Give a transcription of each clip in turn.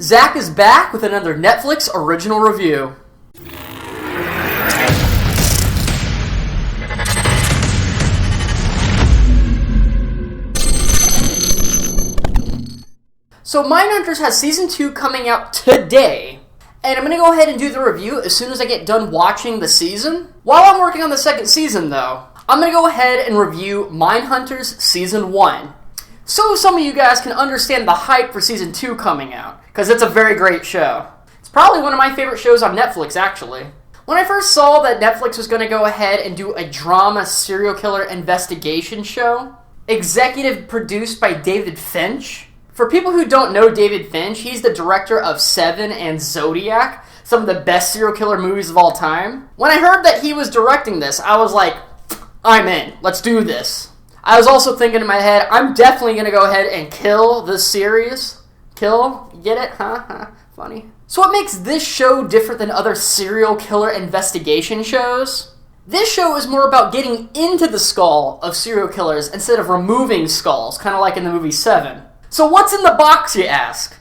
Zach is back with another Netflix original review. So Mindhunters has Season 2 coming out today, and I'm going to go ahead and do the review as soon as I get done watching the season. While I'm working on the second season, though, I'm going to go ahead and review Mindhunters Season 1. So some of you guys can understand the hype for Season 2 coming out, because it's a very great show. It's probably one of my favorite shows on Netflix, actually. When I first saw that Netflix was going to go ahead and do a drama serial killer investigation show, executive produced by David Finch. For people who don't know David Finch, he's the director of Seven and Zodiac, some of the best serial killer movies of all time. When I heard that he was directing this, I was like, I'm in. Let's do this. I was also thinking in my head, I'm definitely going to go ahead and kill this series. Kill? Get it? Huh? Funny. So what makes this show different than other serial killer investigation shows? This show is more about getting into the skull of serial killers instead of removing skulls, kind of like in the movie Seven. So what's in the box, you ask?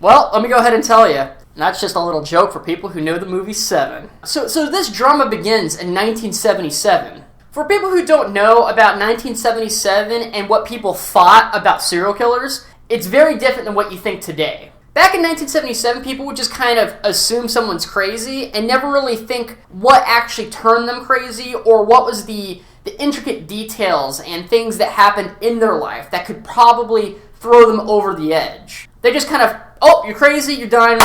Well, let me go ahead and tell you. And that's just a little joke for people who know the movie Seven. So this drama begins in 1977. For people who don't know about 1977 and what people thought about serial killers, it's very different than what you think today. Back in 1977, people would just kind of assume someone's crazy and never really think what actually turned them crazy or what was the intricate details and things that happened in their life that could probably throw them over the edge. They just kind of, oh, you're crazy, you're done,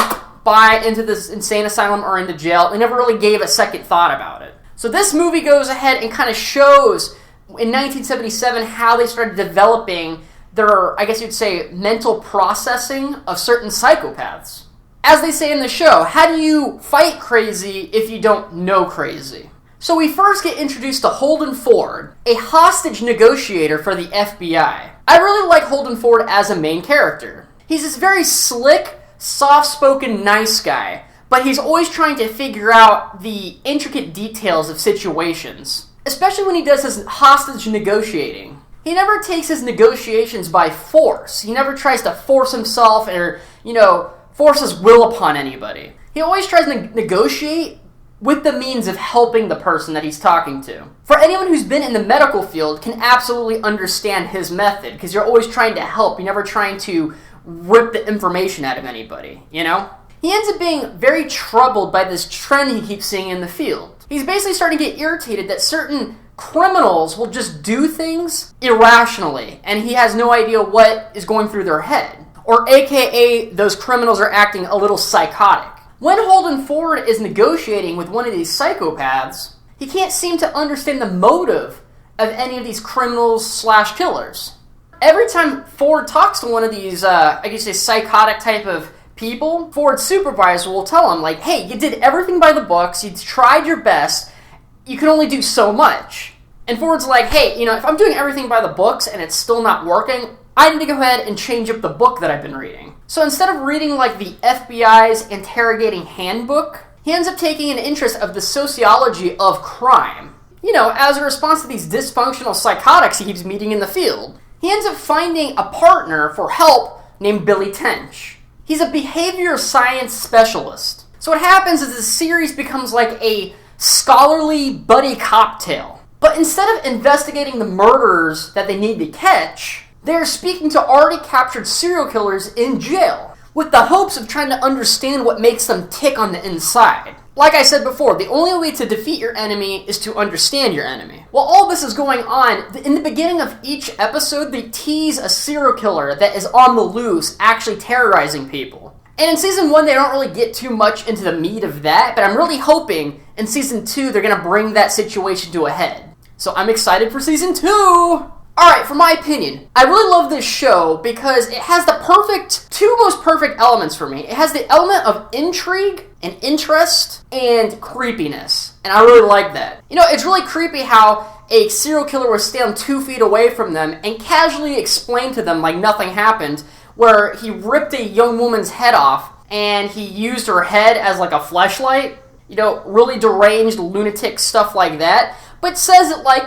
bye, into this insane asylum or into jail. They never really gave a second thought about it. So this movie goes ahead and kind of shows in 1977 how they started developing their, I guess you'd say, mental processing of certain psychopaths. As they say in the show, how do you fight crazy if you don't know crazy? So we first get introduced to Holden Ford, a hostage negotiator for the FBI. I really like Holden Ford as a main character. He's this very slick, soft-spoken, nice guy, but he's always trying to figure out the intricate details of situations, especially when he does his hostage negotiating. He never takes his negotiations by force. He never tries to force himself or, force his will upon anybody. He always tries to negotiate with the means of helping the person that he's talking to. For anyone who's been in the medical field can absolutely understand his method, because you're always trying to help. You're never trying to rip the information out of anybody, He ends up being very troubled by this trend he keeps seeing in the field. He's basically starting to get irritated that certain criminals will just do things irrationally, and he has no idea what is going through their head. Or AKA, those criminals are acting a little psychotic. When Holden Ford is negotiating with one of these psychopaths, he can't seem to understand the motive of any of these criminals/killers. Every time Ford talks to one of these, psychotic type of people, Ford's supervisor will tell him, like, hey, you did everything by the books, you tried your best, you can only do so much. And Ford's like, hey, if I'm doing everything by the books and it's still not working, I need to go ahead and change up the book that I've been reading. So instead of reading like the FBI's interrogating handbook, he ends up taking an interest of the sociology of crime. As a response to these dysfunctional psychotics he keeps meeting in the field. He ends up finding a partner for help named Billy Tench. He's a behavior science specialist. So what happens is the series becomes like a scholarly buddy cop tale. But instead of investigating the murders that they need to catch, they're speaking to already captured serial killers in jail, with the hopes of trying to understand what makes them tick on the inside. Like I said before, the only way to defeat your enemy is to understand your enemy. While all this is going on, in the beginning of each episode, they tease a serial killer that is on the loose, actually terrorizing people. And in Season 1, they don't really get too much into the meat of that, but I'm really hoping in Season 2, they're going to bring that situation to a head. So I'm excited for Season 2! Alright, for my opinion, I really love this show because it has the two most perfect elements for me. It has the element of intrigue and interest and creepiness. And I really like that. It's really creepy how a serial killer will stand 2 feet away from them and casually explain to them like nothing happened, where he ripped a young woman's head off and he used her head as like a fleshlight. Really deranged lunatic stuff like that. But says it like,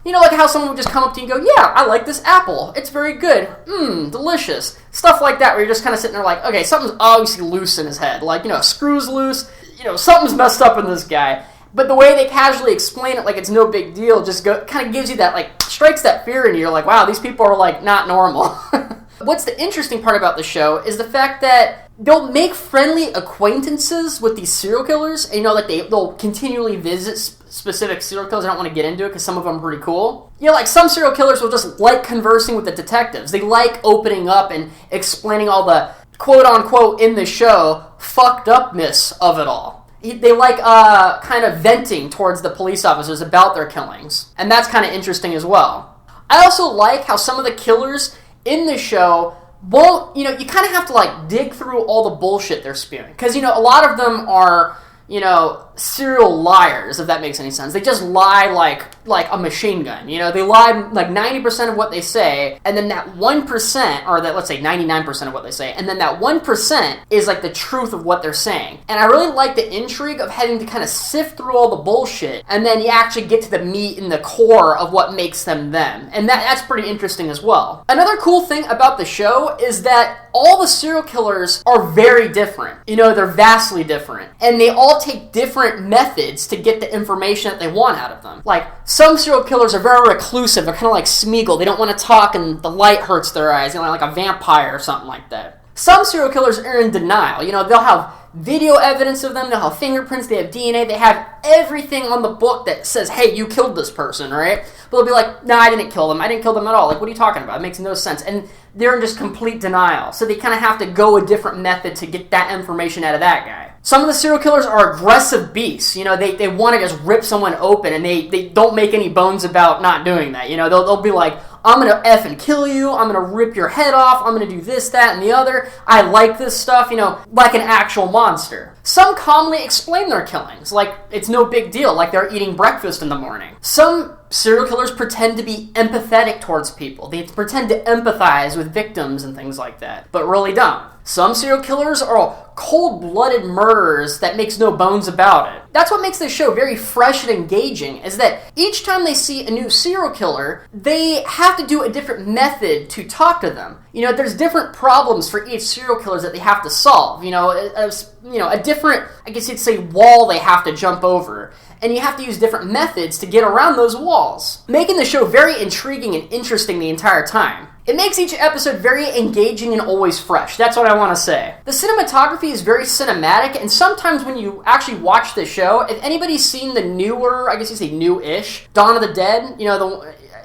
You know, like how someone would just come up to you and go, yeah, I like this apple. It's very good. Delicious. Stuff like that where you're just kind of sitting there like, okay, something's obviously loose in his head. Like, a screw's loose. Something's messed up in this guy. But the way they casually explain it like it's no big deal just kind of gives you that, like, strikes that fear in you. You're like, wow, these people are, like, not normal. What's the interesting part about the show is the fact that they'll make friendly acquaintances with these serial killers. And, like they'll continually visit specific serial killers. I don't want to get into it because some of them are pretty cool. Like some serial killers will just like conversing with the detectives. They like opening up and explaining all the quote-unquote in the show fucked upness of it all. They like kind of venting towards the police officers about their killings. And that's kind of interesting as well. I also like how some of the killers in the show won't, you kind of have to like dig through all the bullshit they're spewing. Because, a lot of them are, serial liars, if that makes any sense. They just lie like a machine gun. They lie like 90% of what they say, and then that 1%, or that, let's say 99% of what they say, and then that 1% is like the truth of what they're saying. And I really like the intrigue of having to kind of sift through all the bullshit, and then you actually get to the meat and the core of what makes them them. And that's pretty interesting as well. Another cool thing about the show is that all the serial killers are very different. They're vastly different. And they all take different methods to get the information that they want out of them. Like, some serial killers are very reclusive. They're kind of like Smeagol. They don't want to talk and the light hurts their eyes, like a vampire or something like that. Some serial killers are in denial. They'll have video evidence of them, they'll have fingerprints, they have DNA, they have everything on the book that says, hey, you killed this person, right? But they'll be like, nah, I didn't kill them at all. Like, what are you talking about? It makes no sense. And they're in just complete denial. So they kind of have to go a different method to get that information out of that guy. Some of the serial killers are aggressive beasts. They want to just rip someone open, and they don't make any bones about not doing that. They'll be like, I'm going to effing kill you, I'm going to rip your head off, I'm going to do this, that, and the other. I like this stuff, like an actual monster. Some calmly explain their killings, like it's no big deal, like they're eating breakfast in the morning. Some serial killers pretend to be empathetic towards people. They pretend to empathize with victims and things like that, but really don't. Some serial killers are cold-blooded murderers that makes no bones about it. That's what makes this show very fresh and engaging, is that each time they see a new serial killer, they have to do a different method to talk to them. There's different problems for each serial killer that they have to solve. A different, I guess you'd say, wall they have to jump over. And you have to use different methods to get around those walls, making the show very intriguing and interesting the entire time. It makes each episode very engaging and always fresh. That's what I want to say. The cinematography is very cinematic, and sometimes when you actually watch the show, if anybody's seen the newer, I guess you say new-ish, Dawn of the Dead,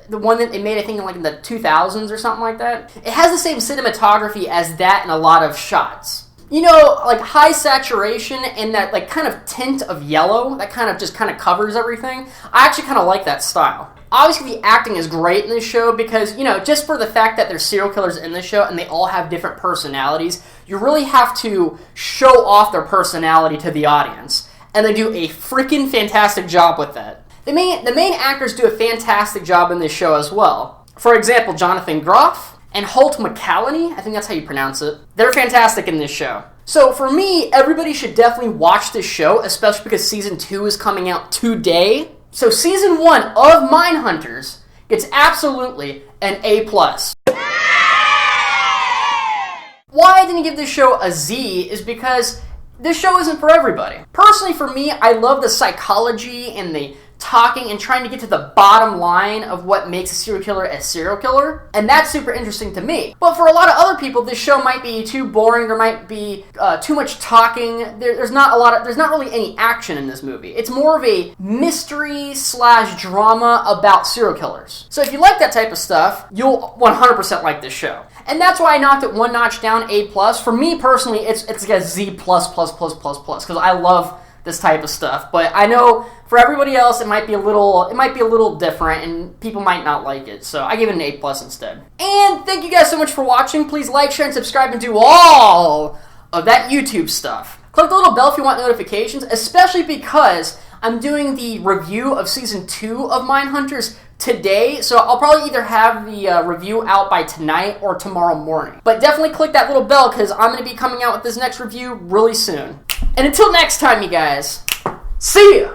the one that they made, I think, in the 2000s or something like that, it has the same cinematography as that in a lot of shots. Like high saturation and that like kind of tint of yellow that kind of covers everything. I actually kind of like that style. Obviously, the acting is great in this show because, just for the fact that there's serial killers in this show and they all have different personalities, you really have to show off their personality to the audience. And they do a freaking fantastic job with that. The main actors do a fantastic job in this show as well. For example, Jonathan Groff and Holt McCallany, I think that's how you pronounce it. They're fantastic in this show. So for me, everybody should definitely watch this show, especially because Season 2 is coming out today. So Season 1 of Mindhunters gets absolutely an A+. Why I didn't give this show a Z is because this show isn't for everybody. Personally, for me, I love the psychology and the talking and trying to get to the bottom line of what makes a serial killer, and that's super interesting to me. But for a lot of other people, this show might be too boring. There might be too much talking. There's not really any action in this movie. It's more of a mystery/drama about serial killers. So if you like that type of stuff, you'll 100% like this show. And that's why I knocked it one notch down, A+. For me personally, it's like a Z+++++, because I love this type of stuff. But I know for everybody else, it might be a little different, and people might not like it. So I give it an A+ instead. And thank you guys so much for watching. Please like, share, and subscribe, and do all of that YouTube stuff. Click the little bell if you want notifications, especially because I'm doing the review of Season 2 of Mindhunters today, so I'll probably either have the review out by tonight or tomorrow morning. But definitely click that little bell because I'm going to be coming out with this next review really soon. And until next time, you guys, see ya!